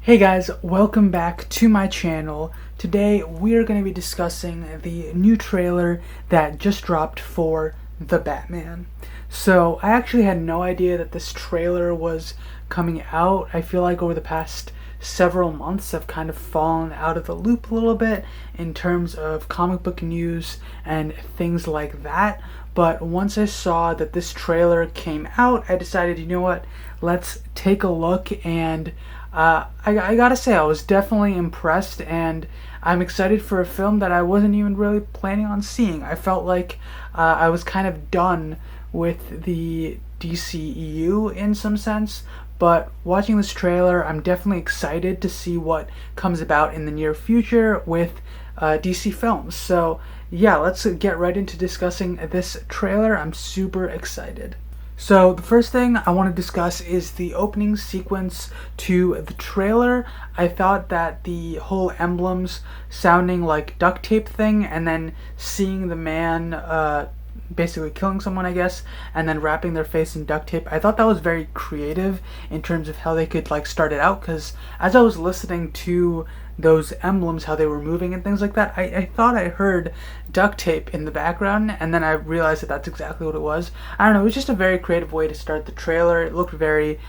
Hey guys, welcome back to my channel. Today we are going to be discussing the new trailer that just dropped for The Batman. So I actually had no idea that this trailer was coming out. I feel like over the past several months I've kind of fallen out of the loop a little bit in terms of comic book news and things like that. But once I saw that this trailer came out, I decided, you know what, let's take a look. And I gotta say, I was definitely impressed, and I'm excited for a film that I wasn't even really planning on seeing. I felt like I was kind of done with the DCEU in some sense, but watching this trailer, I'm definitely excited to see what comes about in the near future with DC films. So yeah, let's get right into discussing this trailer. I'm super excited. So the first thing I want to discuss is the opening sequence to the trailer. I thought that the whole emblems sounding like duct tape thing, and then seeing the man basically killing someone, I guess, and then wrapping their face in duct tape, I thought that was very creative in terms of how they could like start it out, because as I was listening to those emblems, how they were moving and things like that, I thought I heard duct tape in the background, and then I realized that that's exactly what it was. I don't know, it was just a very creative way to start the trailer. It looked very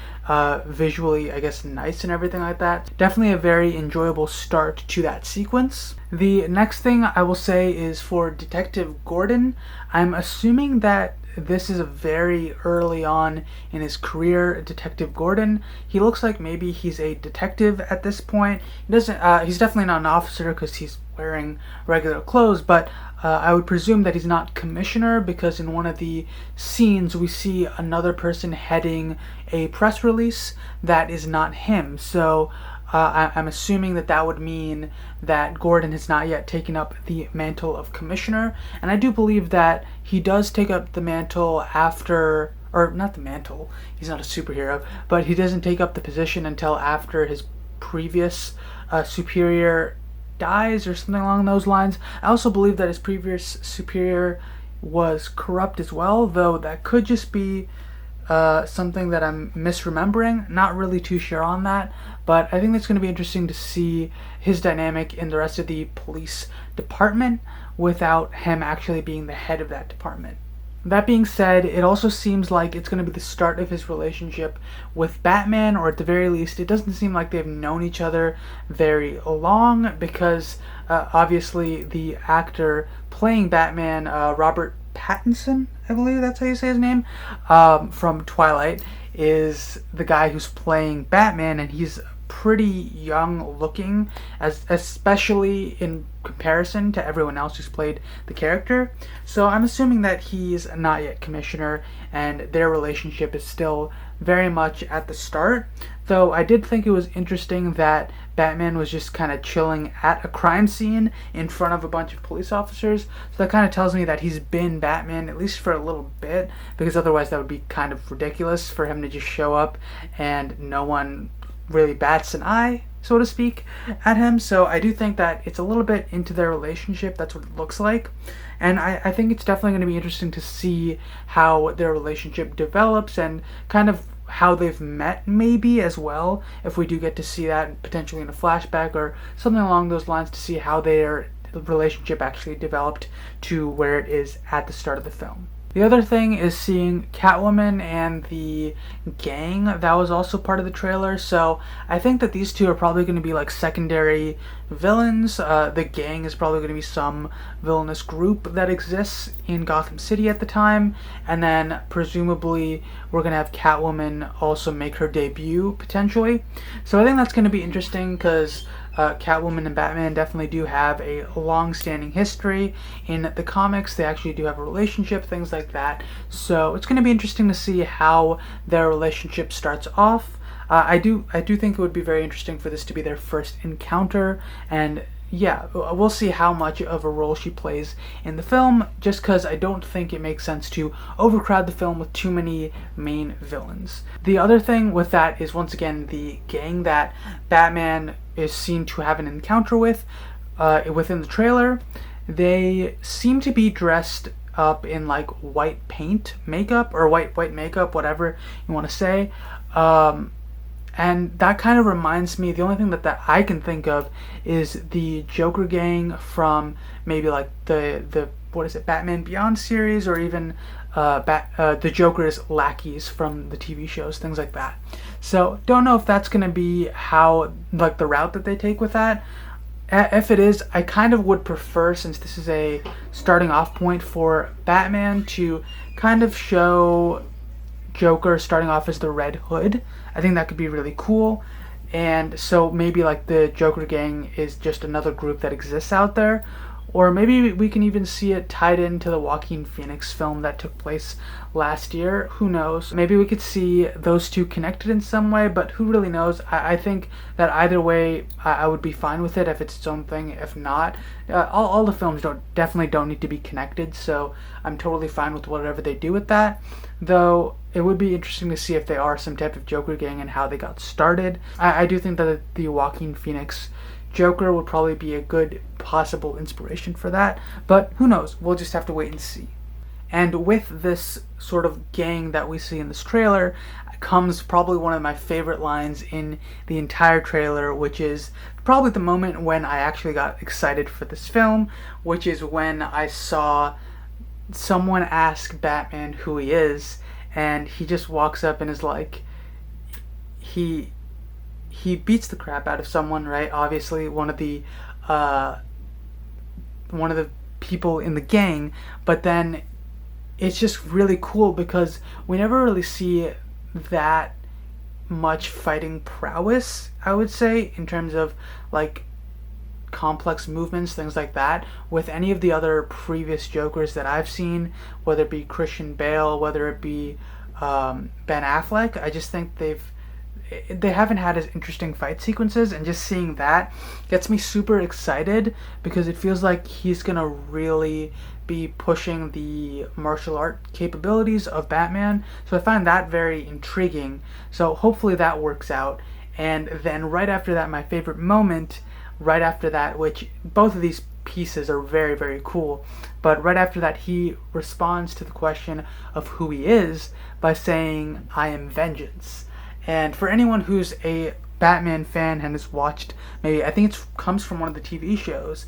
visually, I guess, nice and everything like that. Definitely a very enjoyable start to that sequence. The next thing I will say is for Detective Gordon. I'm assuming that this is a very early on in his career, Detective Gordon. He looks like maybe he's a detective at this point. He doesn't. He's definitely not an officer because he's wearing regular clothes, but I would presume that he's not commissioner, because in one of the scenes we see another person heading a press release that is not him. So I'm assuming that that would mean that Gordon has not yet taken up the mantle of commissioner, and I do believe that he does take up the mantle after, or not the mantle, he's not a superhero, but he doesn't take up the position until after his previous superior dies or something along those lines. I also believe that his previous superior was corrupt as well, though that could just be something that I'm misremembering. Not really too sure on that, but I think that's going to be interesting to see his dynamic in the rest of the police department without him actually being the head of that department. That being said, it also seems like it's going to be the start of his relationship with Batman, or at the very least, it doesn't seem like they've known each other very long, because obviously the actor playing Batman, Robert Pattinson, I believe that's how you say his name, from Twilight, is the guy who's playing Batman, and he's pretty young looking, especially in comparison to everyone else who's played the character. So I'm assuming that he's not yet commissioner, and their relationship is still very much at the start. Though I did think it was interesting that Batman was just kind of chilling at a crime scene in front of a bunch of police officers. So that kind of tells me that he's been Batman at least for a little bit, because otherwise that would be kind of ridiculous for him to just show up and no one really bats an eye, so to speak, at him. So I do think that it's a little bit into their relationship. That's what it looks like. And I think it's definitely going to be interesting to see how their relationship develops, and kind of how they've met maybe as well, if we do get to see that potentially in a flashback or something along those lines, to see how their relationship actually developed to where it is at the start of the film. The other thing is seeing Catwoman and the gang that was also part of the trailer. So I think that these two are probably going to be like secondary villains. The gang is probably going to be some villainous group that exists in Gotham City at the time. And then presumably we're going to have Catwoman also make her debut potentially. So I think that's going to be interesting, because Catwoman and Batman definitely do have a long-standing history in the comics. They actually do have a relationship, things like that. So it's going to be interesting to see how their relationship starts off. I do think it would be very interesting for this to be their first encounter, and yeah, we'll see how much of a role she plays in the film, just because I don't think it makes sense to overcrowd the film with too many main villains. The other thing with that is, once again, the gang that Batman is seen to have an encounter with within the trailer. They seem to be dressed up in like white paint makeup, or white makeup, whatever you want to say. And that kind of reminds me, the only thing that I can think of is the Joker gang from maybe like the what is it, Batman Beyond series, or even the Joker's lackeys from the TV shows, things like that. So don't know if that's gonna be how, like, the route that they take with that. If it is, I kind of would prefer, since this is a starting off point for Batman, to kind of show Joker starting off as the Red Hood. I think that could be really cool. And so maybe like the Joker gang is just another group that exists out there. Or maybe we can even see it tied into the Joaquin Phoenix film that took place last year. Who knows? Maybe we could see those two connected in some way, but who really knows? I think that either way, I would be fine with it if it's its own thing. If not, all the films definitely don't need to be connected, so I'm totally fine with whatever they do with that. Though it would be interesting to see if they are some type of Joker gang and how they got started. I do think that the Joaquin Phoenix Joker would probably be a good possible inspiration for that, but who knows? We'll just have to wait and see. And with this sort of gang that we see in this trailer comes probably one of my favorite lines in the entire trailer, which is probably the moment when I actually got excited for this film, which is when I saw someone ask Batman who he is, and he just walks up and is like, he beats the crap out of someone, right? Obviously one of the people in the gang, but then it's just really cool because we never really see that much fighting prowess, I would say, in terms of like complex movements, things like that, with any of the other previous Jokers that I've seen, whether it be Christian Bale, whether it be Ben Affleck. I just think they haven't had as interesting fight sequences, and just seeing that gets me super excited because it feels like he's gonna really be pushing the martial art capabilities of Batman. So I find that very intriguing. So hopefully that works out. And then right after that, my favorite moment, right after that, which both of these pieces are very, very cool, but right after that he responds to the question of who he is by saying, "I am vengeance." And for anyone who's a Batman fan and has watched, maybe, I think it comes from one of the TV shows,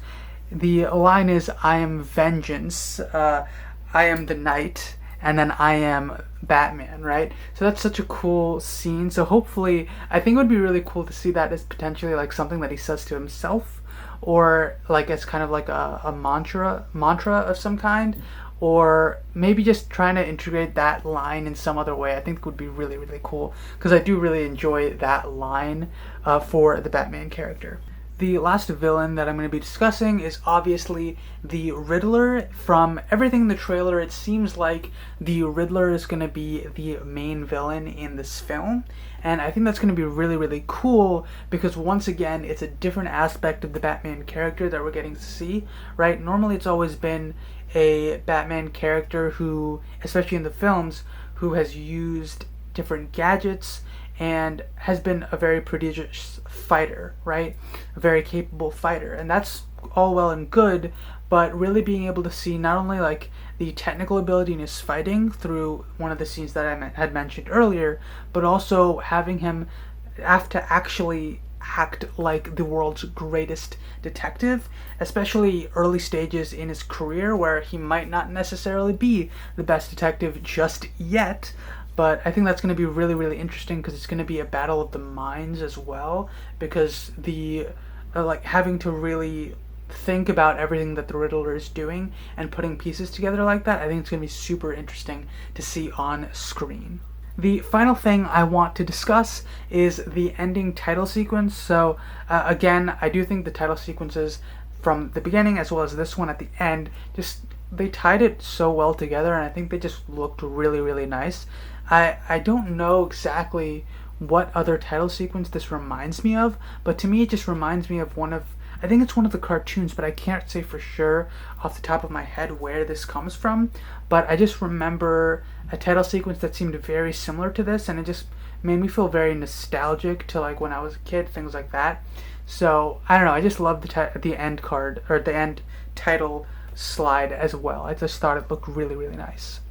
the line is, "I am vengeance, I am the knight, and then I am Batman," right? So that's such a cool scene. So hopefully, I think it would be really cool to see that as potentially like something that he says to himself, or like as kind of like a mantra of some kind, or maybe just trying to integrate that line in some other way. I think it would be really, really cool because I do really enjoy that line for the Batman character. The last villain that I'm going to be discussing is obviously the Riddler. From everything in the trailer, it seems like the Riddler is going to be the main villain in this film. And I think that's going to be really, really cool because once again, it's a different aspect of the Batman character that we're getting to see, right? Normally it's always been a Batman character who, especially in the films, who has used different gadgets and has been a very prodigious fighter, right? A very capable fighter. And that's all well and good, but really being able to see not only like the technical ability in his fighting through one of the scenes that I had mentioned earlier, but also having him have to actually act like the world's greatest detective, especially early stages in his career where he might not necessarily be the best detective just yet. But I think that's going to be really, really interesting because it's going to be a battle of the minds as well, because the like having to really think about everything that the Riddler is doing and putting pieces together like that, I think it's going to be super interesting to see on screen. The final thing I want to discuss is the ending title sequence. So again, I do think the title sequences from the beginning as well as this one at the end, just they tied it so well together, and I think they just looked really, really nice. I don't know exactly what other title sequence this reminds me of, but to me it just reminds me of I think it's one of the cartoons, but I can't say for sure off the top of my head where this comes from. But I just remember a title sequence that seemed very similar to this, and it just made me feel very nostalgic to like when I was a kid, things like that. So I don't know, I just love the end card, or the end title slide as well. I just thought it looked really, really nice.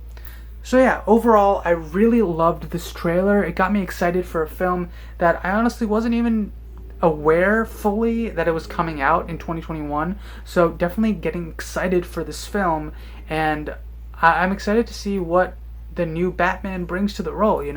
So yeah, overall, I really loved this trailer. It got me excited for a film that I honestly wasn't even aware fully that it was coming out in 2021. So definitely getting excited for this film, and I'm excited to see what the new Batman brings to the role. Yeah,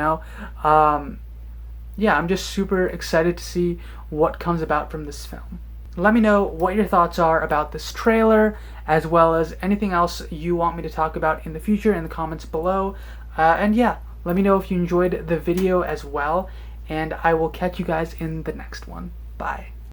I'm just super excited to see what comes about from this film. Let me know what your thoughts are about this trailer, as well as anything else you want me to talk about in the future in the comments below. And yeah, let me know if you enjoyed the video as well, and I will catch you guys in the next one. Bye.